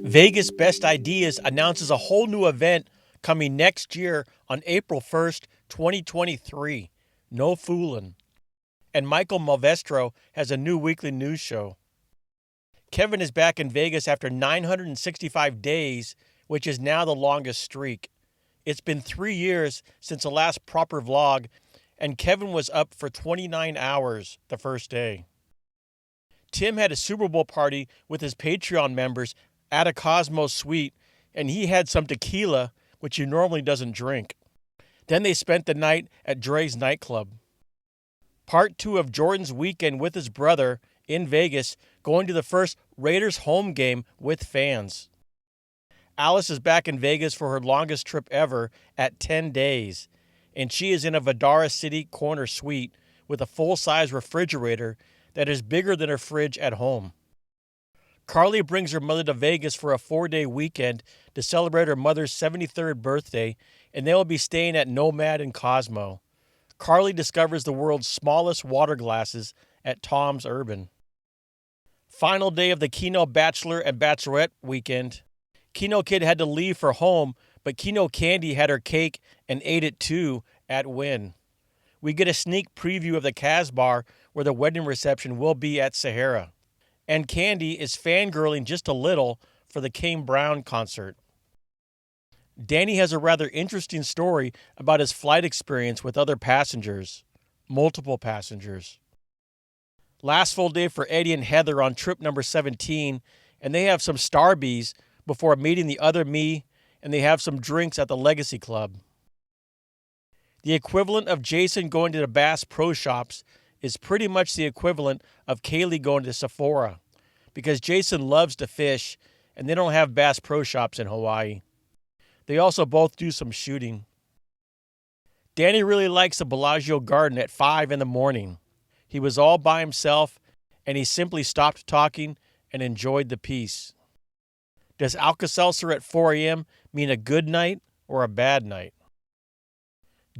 Vegas Best Ideas announces a whole new event coming next year on April 1st, 2023. No foolin'. And Michael Malvestro has a new weekly news show. Kevin is back in Vegas after 965 days, which is now the longest streak. It's been 3 years since the last proper vlog, and Kevin was up for 29 hours the first day. Tim had a Super Bowl party with his Patreon members at a Cosmos suite, and he had some tequila, which he normally doesn't drink. Then they spent the night at Dre's nightclub. Part 2 of Jordan's weekend with his brother in Vegas, going to the first Raiders home game with fans. Alice is back in Vegas for her longest trip ever at 10 days, and she is in a Vidara City corner suite with a full-size refrigerator that is bigger than her fridge at home. Carly brings her mother to Vegas for a 4-day weekend to celebrate her mother's 73rd birthday, and they will be staying at Nomad in Cosmo. Carly discovers the world's smallest water glasses at Tom's Urban. Final day of the Keno Bachelor and Bachelorette weekend. Keno Kid had to leave for home, but Keno Candy had her cake and ate it too at Wynn. We get a sneak preview of the Casbah where the wedding reception will be at Sahara. And Candy is fangirling just a little for the Kane Brown concert. Danny has a rather interesting story about his flight experience with other passengers, multiple passengers. Last full day for Eddie and Heather on trip number 17, and they have some Starbies before meeting the other me, and they have some drinks at the Legacy Club. The equivalent of Jason going to the Bass Pro Shops is pretty much the equivalent of Kaylee going to Sephora, because Jason loves to fish and they don't have Bass Pro Shops in Hawaii. They also both do some shooting. Danny really likes the Bellagio Garden at 5 in the morning. He was all by himself and he simply stopped talking and enjoyed the peace. Does Alka-Seltzer at 4 a.m. mean a good night or a bad night?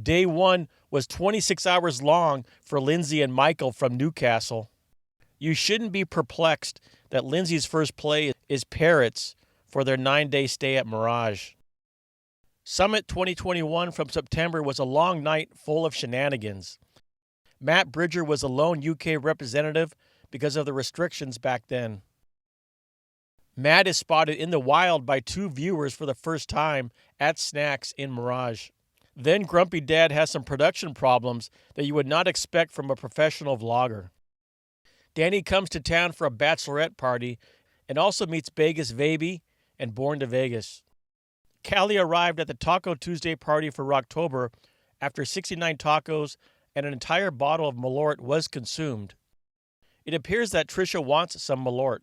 Day 1 was 26 hours long for Lindsay and Michael from Newcastle. You shouldn't be perplexed that Lindsay's first play is Parrots for their 9-day stay at Mirage. Summit 2021 from September was a long night full of shenanigans. Matt Bridger was a lone UK representative because of the restrictions back then. Matt is spotted in the wild by 2 viewers for the first time at Snacks in Mirage. Then Grumpy Dad has some production problems that you would not expect from a professional vlogger. Danny comes to town for a bachelorette party and also meets Vegas Vaby and Born to Vegas. Callie arrived at the Taco Tuesday party for Rocktober after 69 tacos and an entire bottle of Malort was consumed. It appears that Trisha wants some Malort.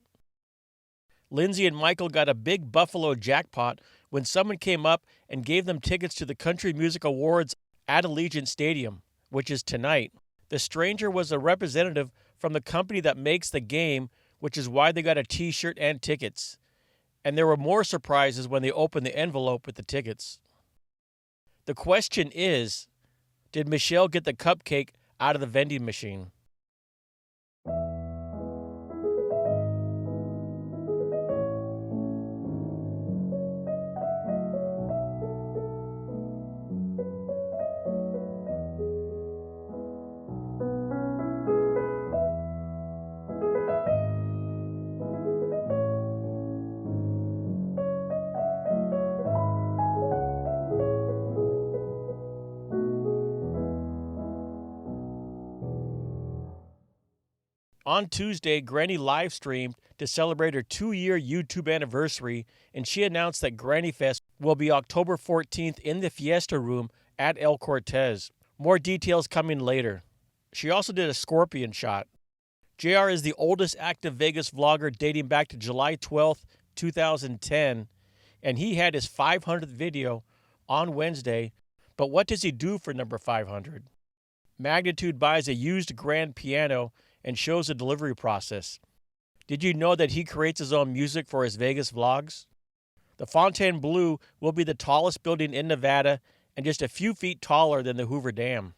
Lindsay and Michael got a big Buffalo jackpot when someone came up and gave them tickets to the Country Music Awards at Allegiant Stadium, which is tonight. The stranger was a representative from the company that makes the game, which is why they got a t-shirt and tickets. And there were more surprises when they opened the envelope with the tickets. The question is, did Michelle get the cupcake out of the vending machine? On Tuesday, Granny live-streamed to celebrate her 2-year YouTube anniversary, and she announced that Granny Fest will be October 14th in the Fiesta Room at El Cortez. More details coming later. She also did a scorpion shot. JR is the oldest active Vegas vlogger dating back to July 12th, 2010, and he had his 500th video on Wednesday, but what does he do for number 500? Magnitude buys a used grand piano and shows the delivery process. Did you know that he creates his own music for his Vegas vlogs? The Fontainebleau will be the tallest building in Nevada and just a few feet taller than the Hoover Dam.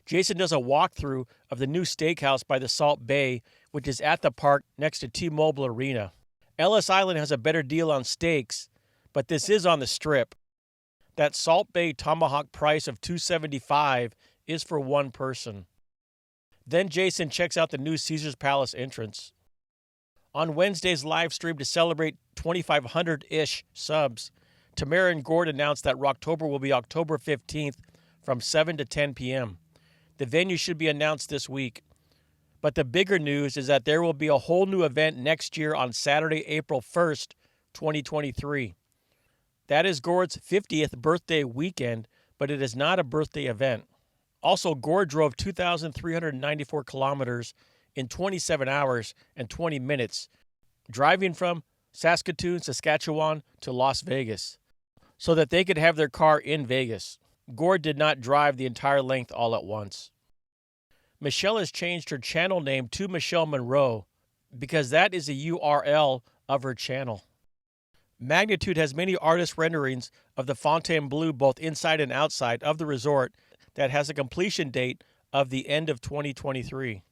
Jason does a walkthrough of the new steakhouse by the Salt Bay, which is at the park next to T-Mobile Arena. Ellis Island has a better deal on steaks, but this is on the Strip. That Salt Bay Tomahawk price of $275 is for one person. Then Jason checks out the new Caesar's Palace entrance. On Wednesday's live stream to celebrate 2,500-ish subs, Tamara and Gord announced that Rocktober will be October 15th from 7 to 10 p.m. The venue should be announced this week. But the bigger news is that there will be a whole new event next year on Saturday, April 1st, 2023. That is Gord's 50th birthday weekend, but it is not a birthday event. Also, Gord drove 2,394 kilometers in 27 hours and 20 minutes, driving from Saskatoon, Saskatchewan to Las Vegas, so that they could have their car in Vegas. Gord did not drive the entire length all at once. Michelle has changed her channel name to Michelle Monroe because that is the URL of her channel. Magnitude has many artist renderings of the Fontainebleau both inside and outside of the resort that has a completion date of the end of 2023.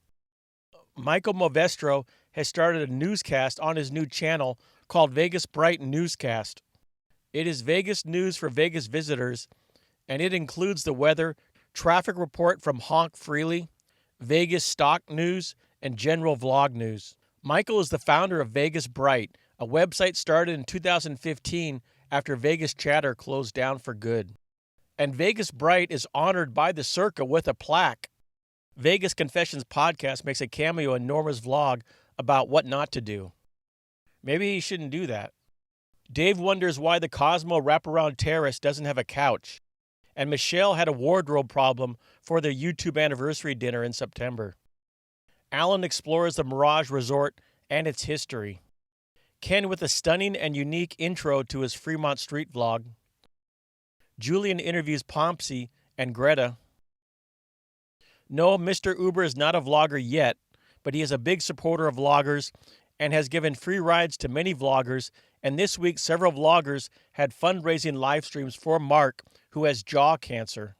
Michael Movestro has started a newscast on his new channel called Vegas Bright Newscast. It is Vegas news for Vegas visitors, and it includes the weather, traffic report from Honk Freely, Vegas stock news, and general vlog news. Michael is the founder of Vegas Bright, a website started in 2015 after Vegas Chatter closed down for good. And Vegas Bright is honored by the Circa with a plaque. Vegas Confessions podcast makes a cameo in Norma's vlog about what not to do. Maybe he shouldn't do that. Dave wonders why the Cosmo Wraparound Terrace doesn't have a couch. And Michelle had a wardrobe problem for their YouTube anniversary dinner in September. Alan explores the Mirage Resort and its history. Ken with a stunning and unique intro to his Fremont Street vlog. Julian interviews Pompsy and Greta. No, Mr. Uber is not a vlogger yet, but he is a big supporter of vloggers and has given free rides to many vloggers, and this week several vloggers had fundraising live streams for Mark, who has jaw cancer.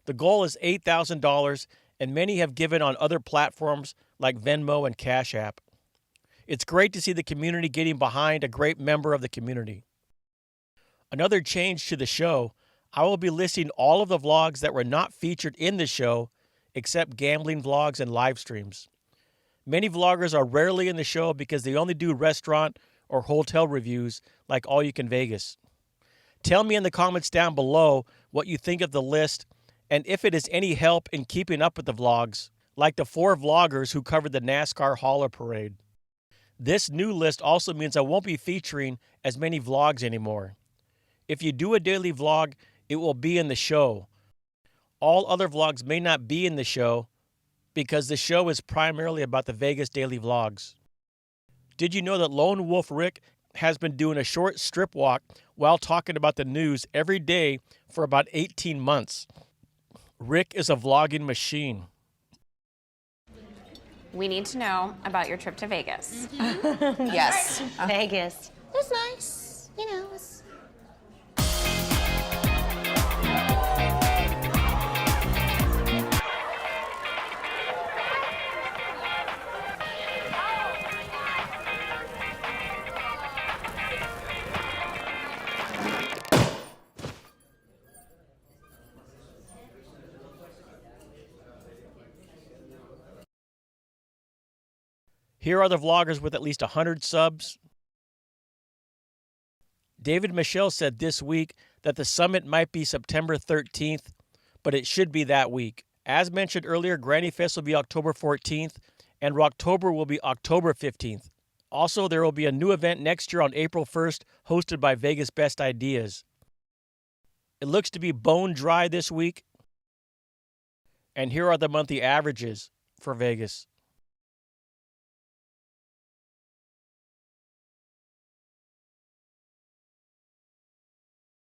The goal is $8,000, and many have given on other platforms like Venmo and Cash App. It's great to see the community getting behind a great member of the community. Another change to the show, I will be listing all of the vlogs that were not featured in the show, except gambling vlogs and live streams. Many vloggers are rarely in the show because they only do restaurant or hotel reviews like All You Can Vegas. Tell me in the comments down below what you think of the list and if it is any help in keeping up with the vlogs, like the 4 vloggers who covered the NASCAR Hauler Parade. This new list also means I won't be featuring as many vlogs anymore. If you do a daily vlog, it will be in the show. All other vlogs may not be in the show because the show is primarily about the Vegas daily vlogs. Did you know that Lone Wolf Rick has been doing a short strip walk while talking about the news every day for about 18 months? Rick is a vlogging machine. We need to know about your trip to Vegas. Yes. Vegas. It was nice. You know, it was... Here are the vloggers with at least 100 subs. David Michelle said this week that the summit might be September 13th, but it should be that week. As mentioned earlier, Granny Fest will be October 14th, and Rocktober will be October 15th. Also, there will be a new event next year on April 1st, hosted by Vegas Best Ideas. It looks to be bone dry this week. And here are the monthly averages for Vegas.